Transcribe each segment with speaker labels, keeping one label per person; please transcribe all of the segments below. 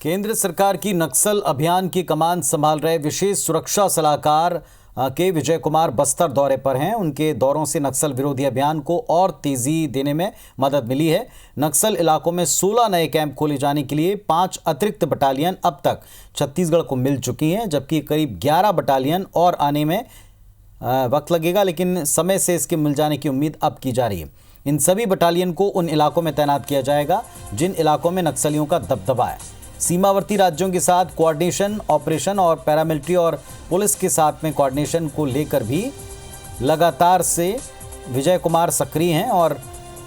Speaker 1: केंद्र सरकार की नक्सल अभियान की कमान संभाल रहे विशेष सुरक्षा सलाहकार के विजय कुमार बस्तर दौरे पर हैं। उनके दौरों से नक्सल विरोधी अभियान को और तेजी देने में मदद मिली है। नक्सल इलाकों में 16 नए कैंप खोले जाने के लिए 5 अतिरिक्त बटालियन अब तक छत्तीसगढ़ को मिल चुकी हैं, जबकि करीब 11 बटालियन और आने में वक्त लगेगा, लेकिन समय से इसके मिल जाने की उम्मीद अब की जा रही है। इन सभी बटालियन को उन इलाकों में तैनात किया जाएगा जिन इलाकों में नक्सलियों का दबदबा है। सीमावर्ती राज्यों के साथ कोऑर्डिनेशन ऑपरेशन और पैरामिलिट्री और पुलिस के साथ में कोऑर्डिनेशन को लेकर भी लगातार से विजय कुमार सक्रिय हैं और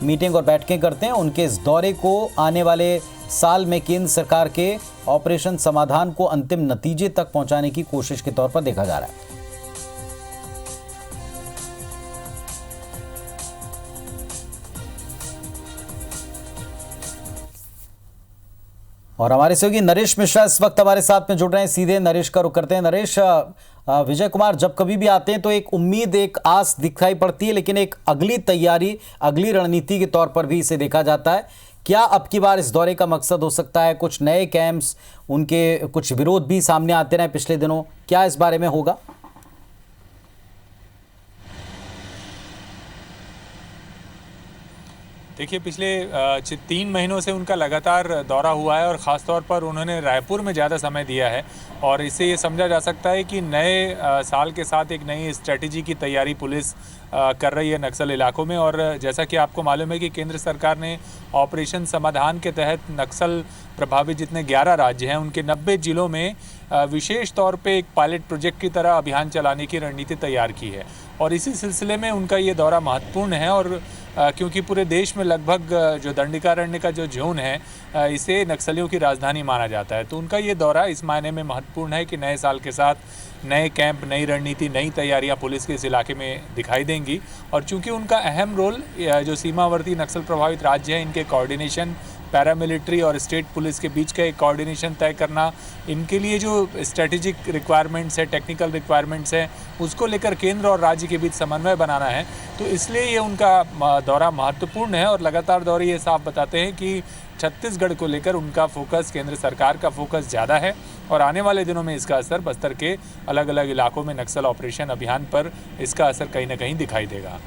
Speaker 1: मीटिंग और बैठकें करते हैं। उनके इस दौरे को आने वाले साल में केंद्र सरकार के ऑपरेशन समाधान को अंतिम नतीजे तक पहुंचाने की कोशिश के तौर पर देखा जा रहा है। और हमारे सहयोगी नरेश मिश्रा इस वक्त हमारे साथ में जुड़ रहे हैं। सीधे नरेश का रुख करते हैं। नरेश, विजय कुमार जब कभी भी आते हैं तो एक उम्मीद, एक आस दिखाई पड़ती है, लेकिन एक अगली तैयारी, अगली रणनीति के तौर पर भी इसे देखा जाता है। क्या अब की बार इस दौरे का मकसद हो सकता है कुछ नए कैंप्स, उनके कुछ विरोध भी सामने आते रहे पिछले दिनों, क्या इस बारे में होगा?
Speaker 2: देखिए, पिछले 3 महीनों से उनका लगातार दौरा हुआ है और ख़ास तौर पर उन्होंने रायपुर में ज़्यादा समय दिया है और इससे ये समझा जा सकता है कि नए साल के साथ एक नई स्ट्रेटजी की तैयारी पुलिस कर रही है नक्सल इलाकों में। और जैसा कि आपको मालूम है कि केंद्र सरकार ने ऑपरेशन समाधान के तहत नक्सल प्रभावित जितने 11 राज्य हैं उनके 90 जिलों में विशेष तौर पे एक पायलट प्रोजेक्ट की तरह अभियान चलाने की रणनीति तैयार की है और इसी सिलसिले में उनका ये दौरा महत्वपूर्ण है। और क्योंकि पूरे देश में लगभग जो दंडकारण्य का जो जोन है इसे नक्सलियों की राजधानी माना जाता है, तो उनका ये दौरा इस मायने में महत्वपूर्ण है कि नए साल के साथ नए कैंप, नई रणनीति, नई तैयारियां पुलिस के इस इलाके में दिखाई देंगी। और चूंकि उनका अहम रोल जो सीमावर्ती नक्सल प्रभावित राज्य हैं इनके कोऑर्डिनेशन, पैरामिलिट्री और स्टेट पुलिस के बीच का एक कोऑर्डिनेशन तय करना, इनके लिए जो स्ट्रेटेजिक रिक्वायरमेंट्स है, टेक्निकल रिक्वायरमेंट्स है, उसको लेकर केंद्र और राज्य के बीच समन्वय बनाना है। तो इसलिए ये उनका दौरा महत्वपूर्ण है और लगातार दौरे ये साफ बताते हैं कि छत्तीसगढ़ को लेकर उनका फोकस, केंद्र सरकार का फोकस ज़्यादा है और आने वाले दिनों में इसका असर बस्तर के अलग अलग इलाकों में नक्सल ऑपरेशन अभियान पर इसका असर कहीं ना कहीं दिखाई देगा।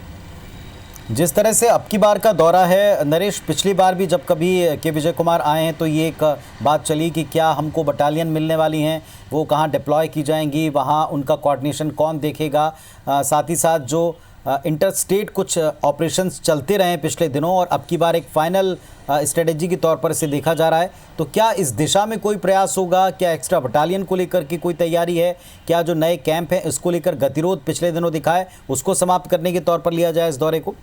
Speaker 1: जिस तरह से अब की बार का दौरा है नरेश, पिछली बार भी जब कभी के विजय कुमार आए हैं तो ये एक बात चली कि क्या हमको बटालियन मिलने वाली हैं, वो कहाँ डिप्लॉय की जाएंगी, वहाँ उनका कोऑर्डिनेशन कौन देखेगा। साथ ही साथ जो इंटर स्टेट कुछ ऑपरेशंस चलते रहे पिछले दिनों और अब की बार एक फाइनल स्ट्रेटेजी के तौर पर इसे देखा जा रहा है, तो क्या इस दिशा में कोई प्रयास होगा? क्या एक्स्ट्रा बटालियन को लेकर की कोई तैयारी है? क्या जो नए कैंप हैं इसको लेकर गतिरोध पिछले दिनों दिखा है उसको समाप्त करने के तौर पर लिया जाए इस दौरे को?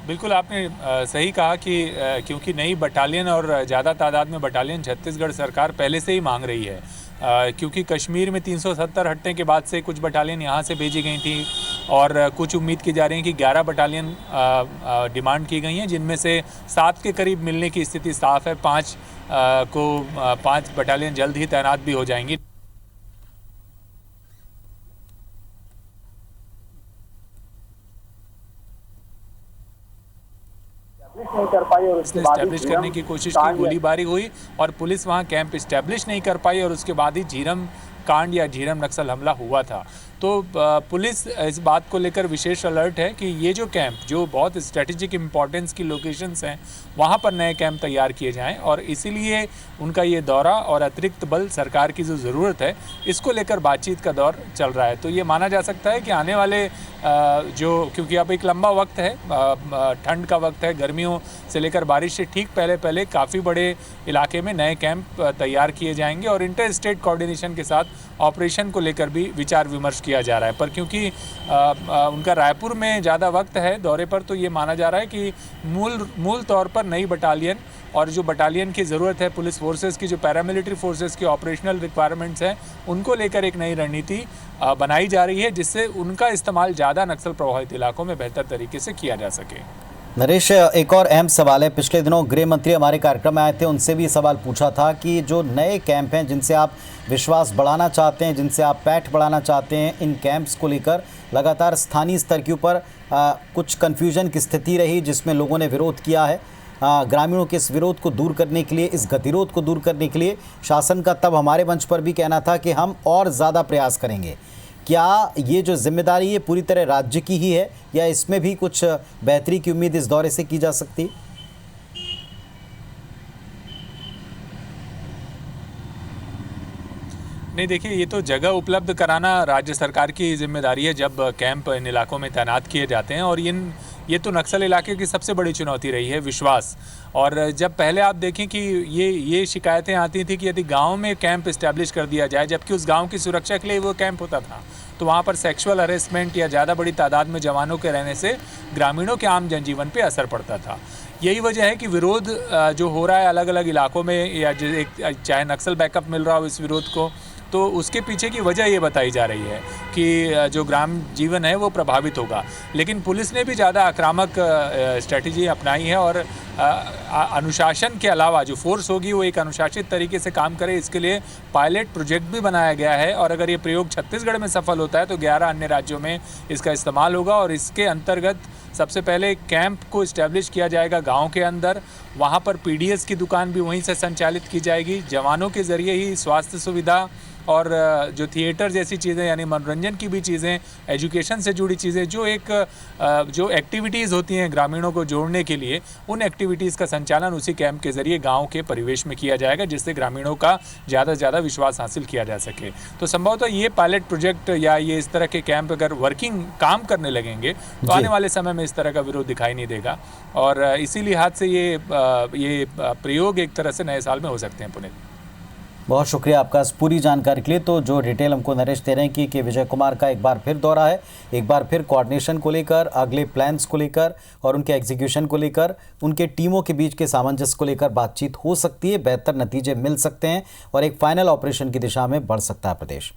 Speaker 2: बिल्कुल, आपने सही कहा कि क्योंकि नई बटालियन और ज़्यादा तादाद में बटालियन छत्तीसगढ़ सरकार पहले से ही मांग रही है, क्योंकि कश्मीर में 370 हटने के बाद से कुछ बटालियन यहाँ से भेजी गई थी और कुछ उम्मीद की जा रही है कि 11 बटालियन डिमांड की गई हैं, जिनमें से 7 के करीब मिलने की स्थिति साफ है। 5 बटालियन जल्द ही तैनात भी हो जाएंगी।
Speaker 3: नहीं कर पाई और उसके बाद
Speaker 2: एस्टेब्लिश करने की कोशिश की, गोलीबारी हुई और पुलिस वहां कैंप एस्टेब्लिश नहीं कर पाई और उसके बाद ही झीरम कांड या झीरम नक्सल हमला हुआ था। तो पुलिस इस बात को लेकर विशेष अलर्ट है कि ये जो कैंप, जो बहुत स्ट्रेटेजिक इम्पोर्टेंस की लोकेशंस हैं, वहाँ पर नए कैंप तैयार किए जाएं और इसीलिए उनका ये दौरा और अतिरिक्त बल सरकार की जो ज़रूरत है इसको लेकर बातचीत का दौर चल रहा है। तो ये माना जा सकता है कि आने वाले क्योंकि अब एक लंबा वक्त है, ठंड का वक्त है, गर्मियों से लेकर बारिश से ठीक पहले काफ़ी बड़े इलाके में नए कैंप तैयार किए जाएंगे और इंटर स्टेट कोऑर्डिनेशन के साथ ऑपरेशन को लेकर भी विचार विमर्श किया जा रहा है। पर क्योंकि उनका रायपुर में ज़्यादा वक्त है दौरे पर, तो ये माना जा रहा है कि मूल तौर पर नई बटालियन और जो बटालियन की ज़रूरत है पुलिस फोर्सेस की, जो पैरामिलिट्री फोर्सेस की ऑपरेशनल रिक्वायरमेंट्स हैं, उनको लेकर एक नई रणनीति बनाई जा रही है जिससे उनका इस्तेमाल ज़्यादा नक्सल प्रभावित इलाकों में बेहतर तरीके से किया जा सके।
Speaker 1: नरेश, एक और अहम सवाल है। पिछले दिनों गृह मंत्री हमारे कार्यक्रम में आए थे, उनसे भी सवाल पूछा था कि जो नए कैंप हैं जिनसे आप विश्वास बढ़ाना चाहते हैं, जिनसे आप पैठ बढ़ाना चाहते हैं, इन कैंप्स को लेकर लगातार स्थानीय स्तर के ऊपर कुछ कन्फ्यूजन की स्थिति रही जिसमें लोगों ने विरोध किया है। ग्रामीणों के इस विरोध को दूर करने के लिए, इस गतिरोध को दूर करने के लिए शासन का तब हमारे मंच पर भी कहना था कि हम और ज़्यादा प्रयास करेंगे। क्या ये जो जिम्मेदारी है पूरी तरह राज्य की ही है या इसमें भी कुछ बेहतरी की उम्मीद इस दौरे से की जा सकती है?
Speaker 2: नहीं, देखिए, ये तो जगह उपलब्ध कराना राज्य सरकार की जिम्मेदारी है जब कैंप इन इलाकों में तैनात किए जाते हैं। और ये तो नक्सल इलाके की सबसे बड़ी चुनौती रही है, विश्वास। और जब पहले आप देखें कि ये शिकायतें आती थी कि यदि गांव में कैंप इस्टेब्लिश कर दिया जाए, जबकि उस गांव की सुरक्षा के लिए वो कैंप होता था, तो वहाँ पर सेक्सुअल हरेसमेंट या ज़्यादा बड़ी तादाद में जवानों के रहने से ग्रामीणों के आम जनजीवन पे असर पड़ता था। यही वजह है कि विरोध जो हो रहा है अलग अलग इलाकों में, या चाहे नक्सल बैकअप मिल रहा हो इस विरोध को, तो उसके पीछे की वजह ये बताई जा रही है कि जो ग्राम जीवन है वो प्रभावित होगा। लेकिन पुलिस ने भी ज़्यादा आक्रामक स्ट्रेटजी अपनाई है और अनुशासन के अलावा जो फोर्स होगी वो एक अनुशासित तरीके से काम करे, इसके लिए पायलट प्रोजेक्ट भी बनाया गया है। और अगर ये प्रयोग छत्तीसगढ़ में सफल होता है तो 11 अन्य राज्यों में इसका इस्तेमाल होगा। और इसके अंतर्गत सबसे पहले कैंप को इस्टेब्लिश किया जाएगा गांव के अंदर, वहां पर पीडीएस की दुकान भी वहीं से संचालित की जाएगी। जवानों के ज़रिए ही स्वास्थ्य सुविधा और जो थिएटर जैसी चीज़ें, यानी मनोरंजन की भी चीज़ें, एजुकेशन से जुड़ी चीज़ें, जो एक्टिविटीज़ होती हैं ग्रामीणों को जोड़ने के लिए, उन एक्टिविटीज़ का संचालन उसी कैंप के ज़रिए गांव के परिवेश में किया जाएगा, जिससे ग्रामीणों का ज़्यादा से ज़्यादा विश्वास हासिल किया जा सके। तो संभवतः ये पायलट प्रोजेक्ट या ये इस तरह के कैंप अगर काम करने लगेंगे तो आने वाले समय में इस तरह का विरोध दिखाई नहीं देगा। और इसी लिहाज से ये प्रयोग एक तरह से नए साल में हो सकते हैं। पुनीत,
Speaker 1: बहुत शुक्रिया आपका इस पूरी जानकारी के लिए। तो जो डिटेल हमको नरेश दे रहे हैं कि विजय कुमार का एक बार फिर दौरा है, एक बार फिर कोऑर्डिनेशन को लेकर, अगले प्लान्स को लेकर और उनके एग्जीक्यूशन को लेकर, उनके टीमों के बीच के सामंजस्य को लेकर बातचीत हो सकती है, बेहतर नतीजे मिल सकते हैं और एक फाइनल ऑपरेशन की दिशा में बढ़ सकता है प्रदेश।